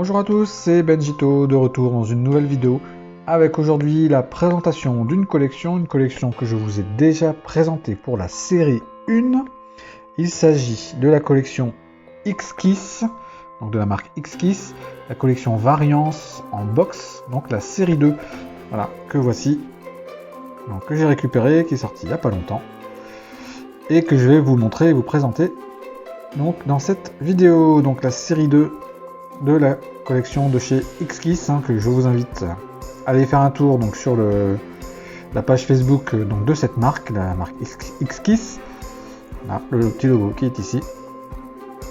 Bonjour à tous, c'est Benjito de retour dans une nouvelle vidéo avec aujourd'hui la présentation d'une collection, que je vous ai déjà présentée pour la série 1. Il s'agit de la collection X-Kiss, donc de la marque X-Kiss, la collection Variance en box, donc la série 2, voilà, que voici, donc, que j'ai récupéré, qui est sorti il n'y a pas longtemps, et que je vais vous montrer et vous présenter donc, dans cette vidéo, donc la série 2 de la collection de chez X-Kiss, que je vous invite à aller faire un tour donc, sur la page Facebook donc, de cette marque, la marque X-Kiss. Là, le petit logo qui est ici.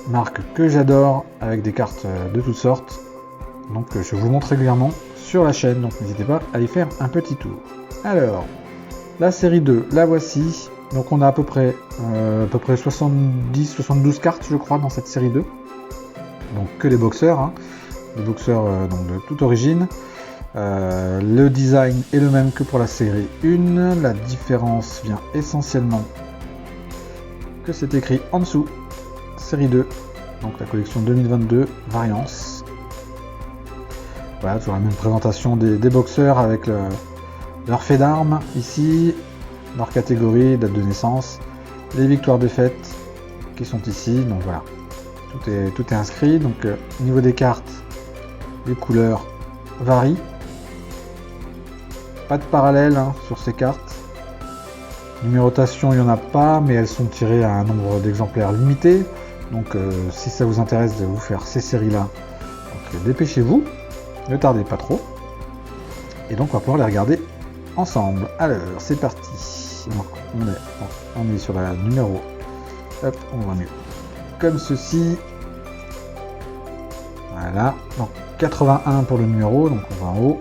Marque que j'adore, avec des cartes de toutes sortes. Donc je vous montre régulièrement sur la chaîne, donc n'hésitez pas à y faire un petit tour. Alors, la série 2, la voici. Donc on a à peu près 70-72 cartes, je crois, dans cette série 2. Donc que les boxeurs, les boxeurs donc de toute origine. Le design est le même que pour la série 1. La différence vient essentiellement que c'est écrit en dessous, série 2, donc la collection 2022, Variance. Voilà, toujours la même présentation des boxeurs avec leur fait d'armes ici, leur catégorie, date de naissance, les victoires défaites qui sont ici, donc voilà. Tout est inscrit, donc au niveau des cartes, les couleurs varient. Pas de parallèle sur ces cartes. Numérotation, il n'y en a pas, mais elles sont tirées à un nombre d'exemplaires limité. Donc si ça vous intéresse de vous faire ces séries-là, dépêchez-vous, ne tardez pas trop. Et donc on va pouvoir les regarder ensemble. Alors, c'est parti. Donc, on est sur la numéro. Hop, on va mieux. Comme ceci. Voilà, donc 81 pour le numéro, donc on va en haut.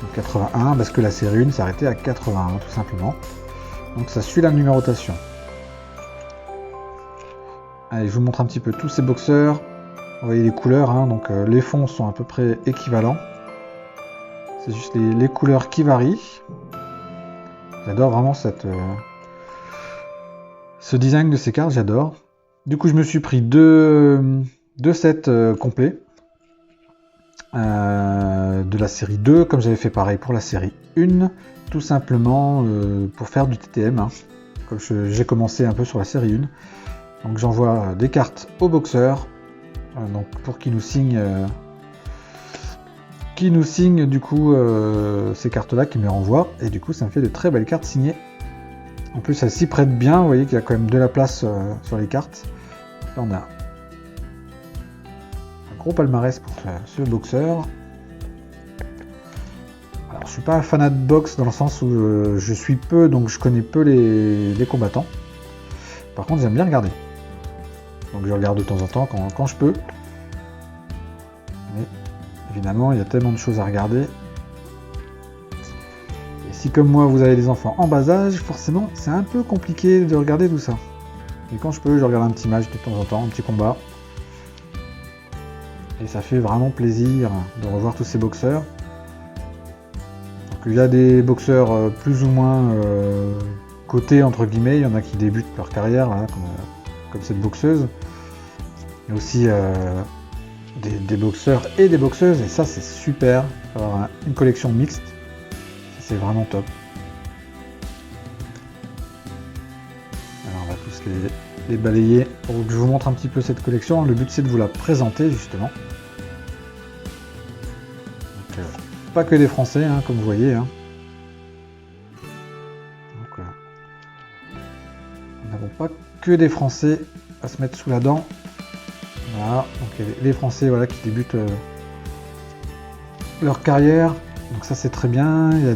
Donc 81, parce que la série 1 s'arrêtait à 81, tout simplement. Donc ça suit la numérotation. Allez, je vous montre un petit peu tous ces boxeurs. Vous voyez les couleurs, donc les fonds sont à peu près équivalents. C'est juste les couleurs qui varient. J'adore vraiment ce design de ces cartes, j'adore. Du coup, je me suis pris deux sets complets de la série 2, comme j'avais fait pareil pour la série 1, tout simplement pour faire du TTM, comme j'ai commencé un peu sur la série 1. Donc j'envoie des cartes aux boxeurs, donc pour qu'ils nous signent, du coup ces cartes-là, qui me les renvoient, et du coup ça me fait de très belles cartes signées. En plus, elles s'y prêtent bien, vous voyez qu'il y a quand même de la place sur les cartes. Là, on a un gros palmarès pour ce boxeur. Alors, je suis pas un fanat de boxe dans le sens où je suis peu, donc je connais peu les combattants. Par contre, j'aime bien regarder. Donc je regarde de temps en temps quand je peux. Mais évidemment, il y a tellement de choses à regarder. Et si comme moi, vous avez des enfants en bas âge, forcément, c'est un peu compliqué de regarder tout ça. Et quand je peux, je regarde un petit match de temps en temps, un petit combat. Et ça fait vraiment plaisir de revoir tous ces boxeurs. Donc, il y a des boxeurs plus ou moins cotés, entre guillemets. Il y en a qui débutent leur carrière, comme cette boxeuse. Il y a aussi des boxeurs et des boxeuses. Et ça, c'est super. Avoir une collection mixte. C'est vraiment top. Alors, on va tous les balayer pour que je vous montre un petit peu cette collection. Le but, c'est de vous la présenter, justement. Donc, pas que des Français, comme vous voyez. Donc, nous n'avons pas que des Français à se mettre sous la dent. Voilà, donc les Français qui débutent leur carrière. Donc ça, c'est très bien. Il y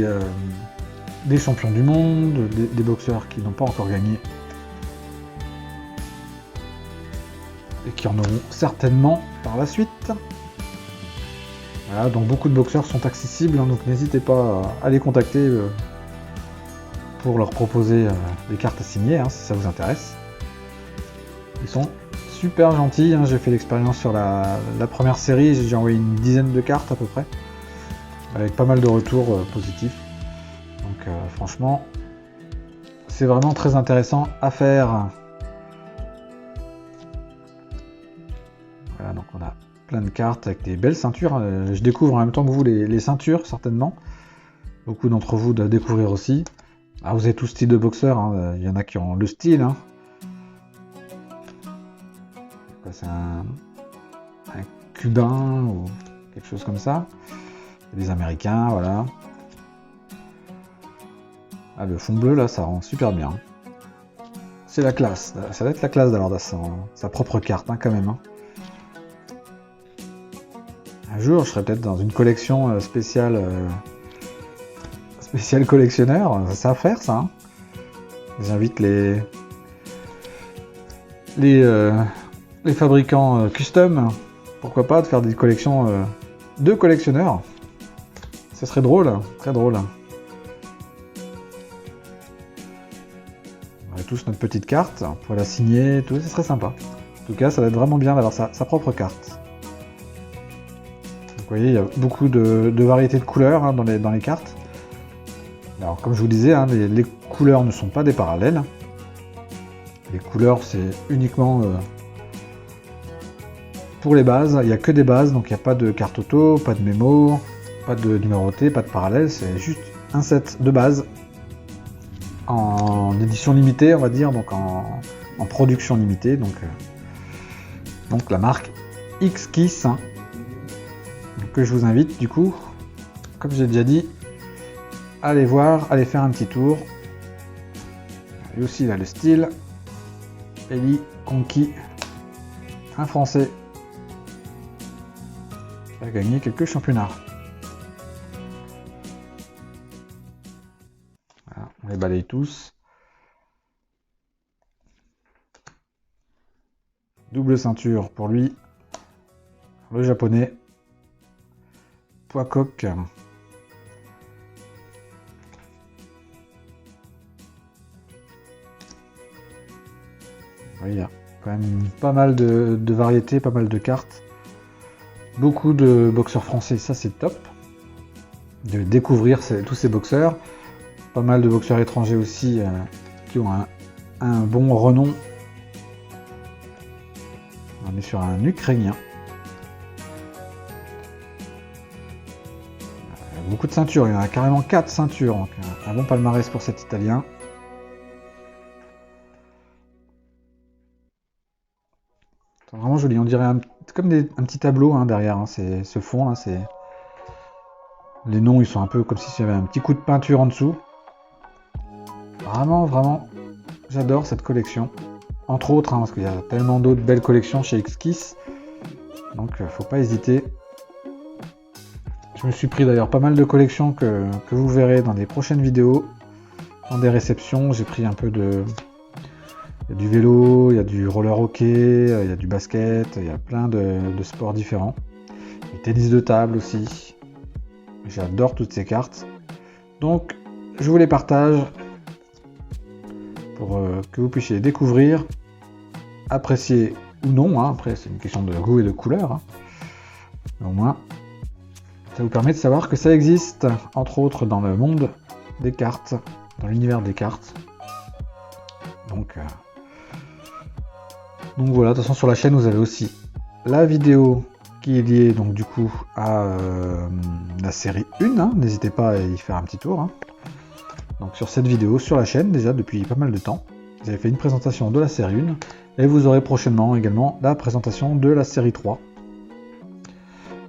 a des champions du monde, des boxeurs qui n'ont pas encore gagné. Et qui en auront certainement par la suite. Voilà, donc beaucoup de boxeurs sont accessibles, donc n'hésitez pas à les contacter pour leur proposer des cartes à signer, si ça vous intéresse. Ils sont super gentils, j'ai fait l'expérience sur la première série, j'ai envoyé une dizaine de cartes à peu près, avec pas mal de retours positifs. Donc franchement, c'est vraiment très intéressant à faire. Voilà, donc on a Plein de cartes avec des belles ceintures. Je découvre en même temps que vous les ceintures, certainement. Beaucoup d'entre vous doivent découvrir aussi. Ah, vous avez tout style de boxeur, hein. Il y en a qui ont le style. Hein. C'est un cubain ou quelque chose comme ça. Des américains, voilà. Ah, le fond bleu, là, ça rend super bien. C'est la classe. Ça va être la classe d'avoir sa propre carte, hein, quand même. Hein. Un jour, je serai peut-être dans une collection spéciale collectionneur. Ça va faire, ça. Hein. J'invite les fabricants custom, pourquoi pas, de faire des collections de collectionneurs. Ce serait drôle, très drôle. On aurait tous notre petite carte, on pourrait la signer, tout, ce serait sympa. En tout cas, ça va être vraiment bien d'avoir sa propre carte. Donc, vous voyez, il y a beaucoup de variétés de couleurs hein, dans les cartes. Alors, comme je vous disais, hein, les couleurs ne sont pas des parallèles. Les couleurs, c'est uniquement pour les bases. Il n'y a que des bases, donc il n'y a pas de carte auto, pas de mémo, pas de numéroté, pas de parallèle. C'est juste un set de bases en édition limitée, on va dire, donc en production limitée. Donc la marque X-Kiss, hein, que je vous invite, du coup, comme j'ai déjà dit, à aller voir, aller faire un petit tour. Lui aussi, il a le style. Eli Conquis, un Français qui a gagné quelques championnats. Voilà, on les balaye tous. Double ceinture pour lui, le japonais. Poids coq. Il y a quand même pas mal de variétés, pas mal de cartes. Beaucoup de boxeurs français, ça c'est top. De découvrir tous ces boxeurs. Pas mal de boxeurs étrangers aussi qui ont un bon renom. On est sur un Ukrainien. Beaucoup de ceintures, il y en a carrément 4 ceintures. Donc un bon palmarès pour cet Italien. Vraiment joli, on dirait comme un petit tableau hein, derrière, hein, ce fond là, c'est... Les noms ils sont un peu comme s'il y avait un petit coup de peinture en dessous. Vraiment, vraiment, j'adore cette collection. Entre autres, hein, parce qu'il y a tellement d'autres belles collections chez X-Kiss. Donc faut pas hésiter. Je me suis pris d'ailleurs pas mal de collections que vous verrez dans des prochaines vidéos. Dans des réceptions, j'ai pris un peu de... Il y a du vélo, il y a du roller hockey, il y a du basket, il y a plein de sports différents. Du tennis de table aussi. J'adore toutes ces cartes. Donc, je vous les partage pour que vous puissiez les découvrir, apprécier ou non. Hein. Après, c'est une question de goût et de couleur. Hein. Mais au moins, ça vous permet de savoir que ça existe, entre autres dans le monde des cartes, dans l'univers des cartes. Donc voilà, de toute façon sur la chaîne vous avez aussi la vidéo qui est liée donc du coup à la série 1, hein. N'hésitez pas à y faire un petit tour. Hein. Donc sur cette vidéo sur la chaîne déjà depuis pas mal de temps, vous avez fait une présentation de la série 1 et vous aurez prochainement également la présentation de la série 3.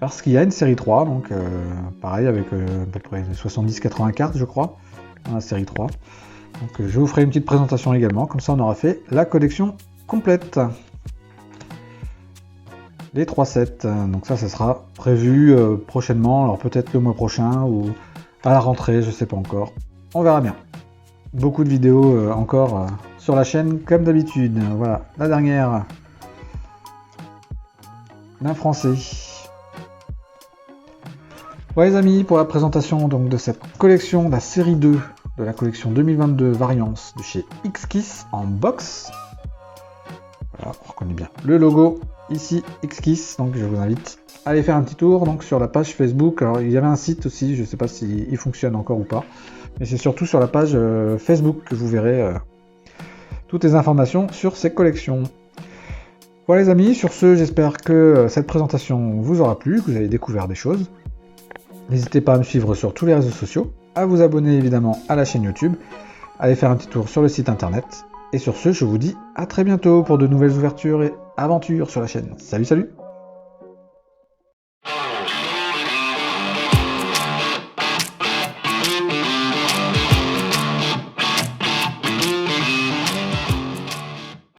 Parce qu'il y a une série 3, donc pareil avec à peu près 70-80 cartes je crois, dans la série 3. Donc je vous ferai une petite présentation également, comme ça on aura fait la collection complète. Les 3 sets, donc ça sera prévu prochainement, alors peut-être le mois prochain ou à la rentrée, je sais pas encore. On verra bien. Beaucoup de vidéos encore sur la chaîne comme d'habitude. Voilà, la dernière d'un Français. Voilà les amis, pour la présentation donc de cette collection, la série 2 de la collection 2022 Variance de chez X-Kiss en box. Voilà, on reconnaît bien le logo ici X-Kiss, donc je vous invite à aller faire un petit tour donc sur la page Facebook. Alors il y avait un site aussi, je ne sais pas s'il fonctionne encore ou pas, mais c'est surtout sur la page Facebook que vous verrez toutes les informations sur ces collections. Voilà les amis, sur ce, j'espère que cette présentation vous aura plu, que vous avez découvert des choses. N'hésitez pas à me suivre sur tous les réseaux sociaux, à vous abonner évidemment à la chaîne YouTube, à aller faire un petit tour sur le site internet. Et sur ce, je vous dis à très bientôt pour de nouvelles ouvertures et aventures sur la chaîne. Salut salut!